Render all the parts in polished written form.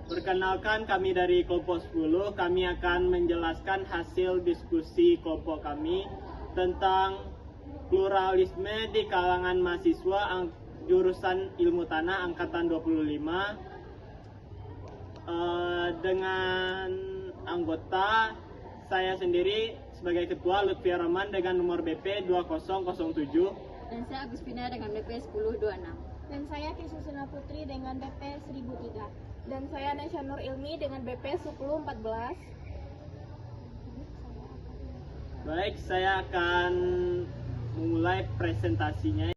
Perkenalkan, kami dari kelompok 10. Kami akan menjelaskan hasil diskusi kelompok kami tentang pluralisme di kalangan mahasiswa jurusan Ilmu Tanah angkatan 25 dengan anggota saya sendiri sebagai ketua Lutfi Rahman dengan nomor BP 2007, dan saya Agustina dengan BP 1026, dan saya Kisusuna Putri dengan BP 1003, dan saya Nesya Nur Ilmi dengan BP 1014. Baik, saya akan memulai presentasinya.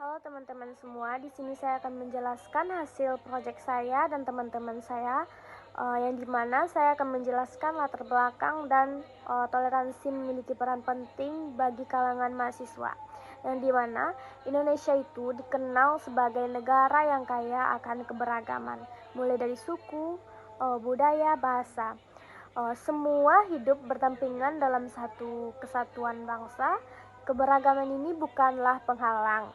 Halo teman-teman semua, di sini saya akan menjelaskan hasil proyek saya dan teman-teman saya, yang dimana saya akan menjelaskan latar belakang dan toleransi memiliki peran penting bagi kalangan mahasiswa, yang dimana Indonesia itu dikenal sebagai negara yang kaya akan keberagaman, mulai dari suku, budaya, bahasa. Semua hidup berdampingan dalam satu kesatuan bangsa. Keberagaman ini bukanlah penghalang,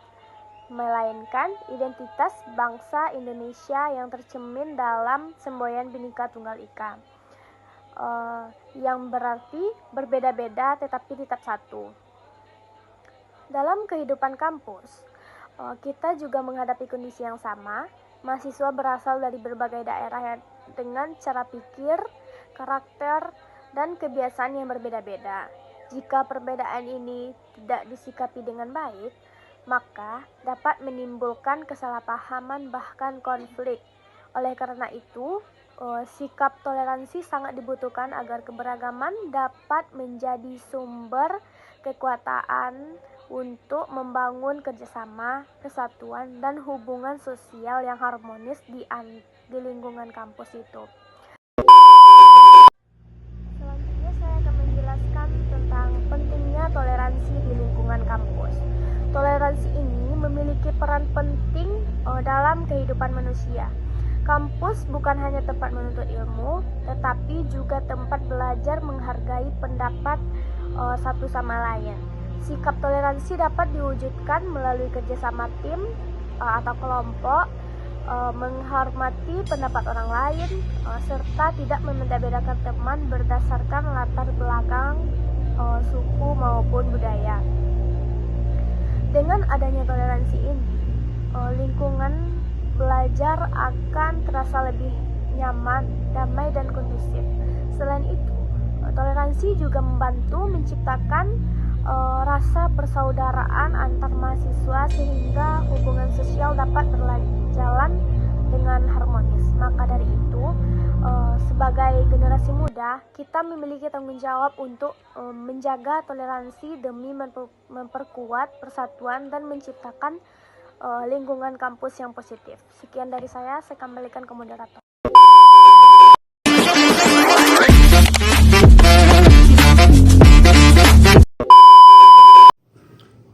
melainkan identitas bangsa Indonesia yang tercermin dalam semboyan Bhinneka Tunggal Ika, yang berarti berbeda-beda tetapi tetap satu. Dalam kehidupan kampus, kita juga menghadapi kondisi yang sama. Mahasiswa berasal dari berbagai daerah dengan cara pikir, karakter, dan kebiasaan yang berbeda-beda. Jika perbedaan ini tidak disikapi dengan baik, maka dapat menimbulkan kesalahpahaman bahkan konflik. Oleh karena itu, sikap toleransi sangat dibutuhkan agar keberagaman dapat menjadi sumber kekuatan untuk membangun kerjasama, kesatuan, dan hubungan sosial yang harmonis di lingkungan kampus itu. Selanjutnya saya akan menjelaskan tentang pentingnya toleransi di lingkungan kampus. Toleransi ini memiliki peran penting dalam kehidupan manusia. Kampus bukan hanya tempat menuntut ilmu, tetapi juga tempat belajar menghargai pendapat satu sama lain. Sikap toleransi dapat diwujudkan melalui kerjasama tim atau kelompok, menghormati pendapat orang lain, serta tidak membeda-bedakan teman berdasarkan latar belakang, suku maupun budaya. Dengan adanya toleransi ini, lingkungan belajar akan terasa lebih nyaman, damai, dan kondusif. Selain itu, toleransi juga membantu menciptakan rasa persaudaraan antar mahasiswa sehingga hubungan sosial dapat berjalan dengan harmonis. Maka dari itu, sebagai generasi muda, kita memiliki tanggung jawab untuk menjaga toleransi demi memperkuat persatuan dan menciptakan lingkungan kampus yang positif. Sekian dari saya kembalikan ke moderator.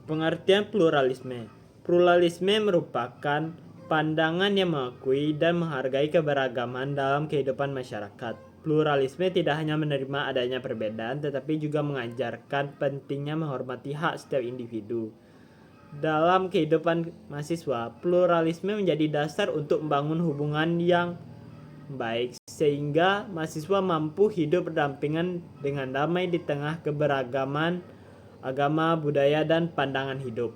Pengertian pluralisme. Pluralisme merupakan pandangan yang mengakui dan menghargai keberagaman dalam kehidupan masyarakat. Pluralisme tidak hanya menerima adanya perbedaan, tetapi juga mengajarkan pentingnya menghormati hak setiap individu. Dalam kehidupan mahasiswa, pluralisme menjadi dasar untuk membangun hubungan yang baik, sehingga mahasiswa mampu hidup berdampingan dengan damai di tengah keberagaman agama, budaya, dan pandangan hidup.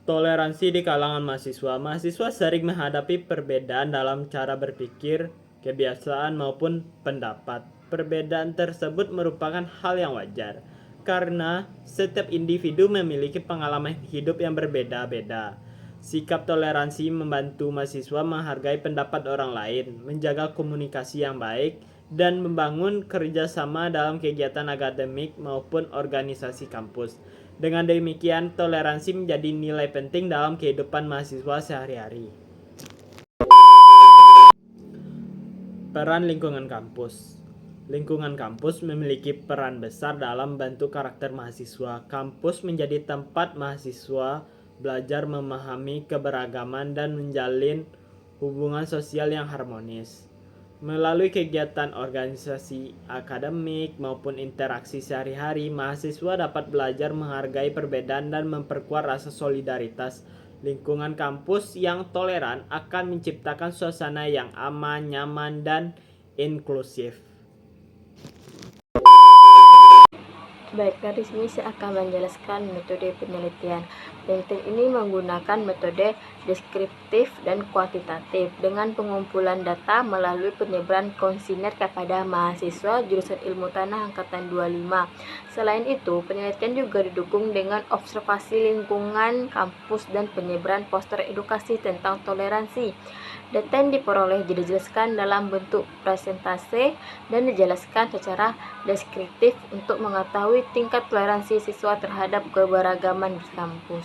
Toleransi di kalangan mahasiswa. Mahasiswa sering menghadapi perbedaan dalam cara berpikir, kebiasaan, maupun pendapat. Perbedaan tersebut merupakan hal yang wajar, karena setiap individu memiliki pengalaman hidup yang berbeda-beda. Sikap toleransi membantu mahasiswa menghargai pendapat orang lain, menjaga komunikasi yang baik, dan membangun kerjasama dalam kegiatan akademik maupun organisasi kampus. Dengan demikian, toleransi menjadi nilai penting dalam kehidupan mahasiswa sehari-hari. Peran lingkungan kampus. Lingkungan kampus memiliki peran besar dalam membantu karakter mahasiswa. Kampus menjadi tempat mahasiswa belajar memahami keberagaman dan menjalin hubungan sosial yang harmonis. Melalui kegiatan organisasi akademik maupun interaksi sehari-hari, mahasiswa dapat belajar menghargai perbedaan dan memperkuat rasa solidaritas. Lingkungan kampus yang toleran akan menciptakan suasana yang aman, nyaman, dan inklusif. Baik, dari sini saya akan menjelaskan metode penelitian. Penelitian ini menggunakan metode deskriptif dan kuantitatif dengan pengumpulan data melalui penyebaran kuesioner kepada mahasiswa jurusan Ilmu Tanah angkatan 25. Selain itu, penelitian juga didukung dengan observasi lingkungan kampus dan penyebaran poster edukasi tentang toleransi. Data yang diperoleh dijelaskan dalam bentuk presentase dan dijelaskan secara deskriptif untuk mengetahui tingkat toleransi siswa terhadap keberagaman di kampus.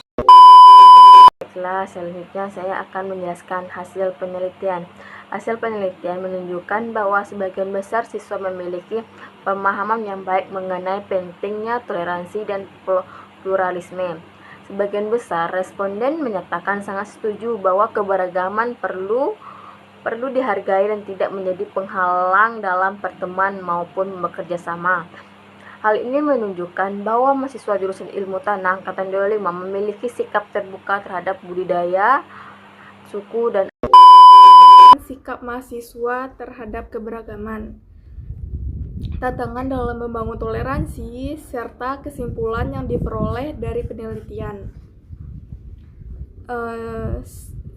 Selanjutnya saya akan menjelaskan hasil penelitian. Hasil penelitian menunjukkan bahwa sebagian besar siswa memiliki pemahaman yang baik mengenai pentingnya toleransi dan pluralisme. Sebagian besar responden menyatakan sangat setuju bahwa keberagaman perlu dihargai dan tidak menjadi penghalang dalam pertemuan maupun bekerja sama. Hal ini menunjukkan bahwa mahasiswa jurusan Ilmu Tanah angkatan 25 memiliki sikap terbuka terhadap budidaya, suku, dan sikap mahasiswa terhadap keberagaman. Tantangan dalam membangun toleransi serta kesimpulan yang diperoleh dari penelitian.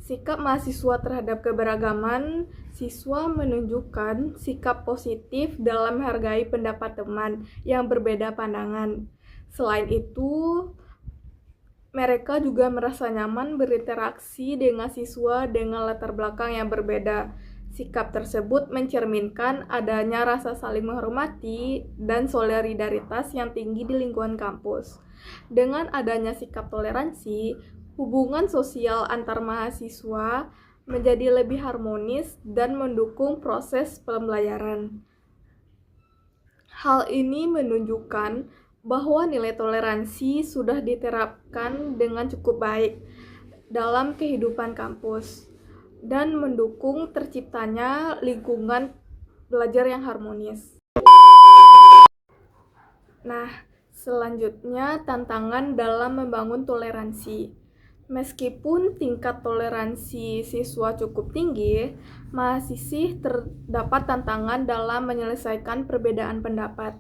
Sikap mahasiswa terhadap keberagaman, siswa menunjukkan sikap positif dalam menghargai pendapat teman yang berbeda pandangan. Selain itu, mereka juga merasa nyaman berinteraksi dengan siswa dengan latar belakang yang berbeda. Sikap tersebut mencerminkan adanya rasa saling menghormati dan solidaritas yang tinggi di lingkungan kampus. Dengan adanya sikap toleransi, hubungan sosial antar mahasiswa menjadi lebih harmonis dan mendukung proses pembelajaran. Hal ini menunjukkan bahwa nilai toleransi sudah diterapkan dengan cukup baik dalam kehidupan kampus dan mendukung terciptanya lingkungan belajar yang harmonis. Nah, selanjutnya tantangan dalam membangun toleransi. Meskipun tingkat toleransi siswa cukup tinggi, masih terdapat tantangan dalam menyelesaikan perbedaan pendapat.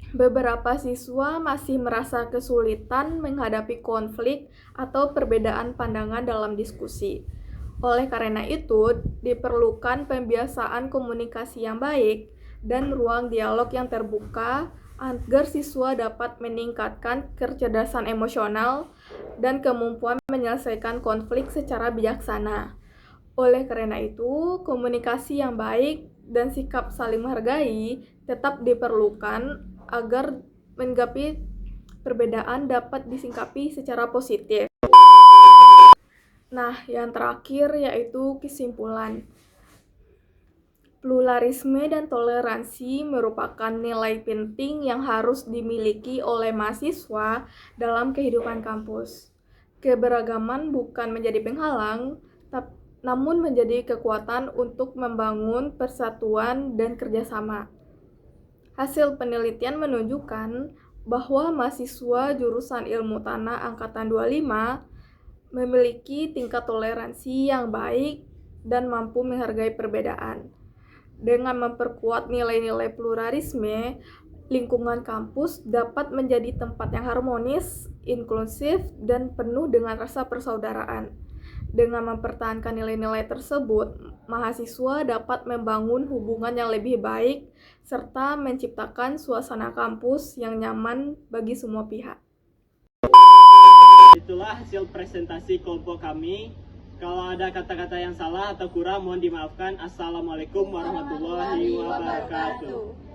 Beberapa siswa masih merasa kesulitan menghadapi konflik atau perbedaan pandangan dalam diskusi. Oleh karena itu, diperlukan pembiasaan komunikasi yang baik dan ruang dialog yang terbuka agar siswa dapat meningkatkan kecerdasan emosional dan kemampuan menyelesaikan konflik secara bijaksana. Oleh karena itu, komunikasi yang baik dan sikap saling menghargai tetap diperlukan agar menyikapi perbedaan dapat disingkapi secara positif. Nah, yang terakhir yaitu kesimpulan. Pluralisme dan toleransi merupakan nilai penting yang harus dimiliki oleh mahasiswa dalam kehidupan kampus. Keberagaman bukan menjadi penghalang, namun menjadi kekuatan untuk membangun persatuan dan kerjasama. Hasil penelitian menunjukkan bahwa mahasiswa jurusan Ilmu Tanah angkatan 25 memiliki tingkat toleransi yang baik dan mampu menghargai perbedaan. Dengan memperkuat nilai-nilai pluralisme, lingkungan kampus dapat menjadi tempat yang harmonis, inklusif, dan penuh dengan rasa persaudaraan. Dengan mempertahankan nilai-nilai tersebut, mahasiswa dapat membangun hubungan yang lebih baik serta menciptakan suasana kampus yang nyaman bagi semua pihak. Itulah hasil presentasi kelompok kami. Kalau ada kata-kata yang salah atau kurang mohon dimaafkan. Assalamualaikum warahmatullahi wabarakatuh.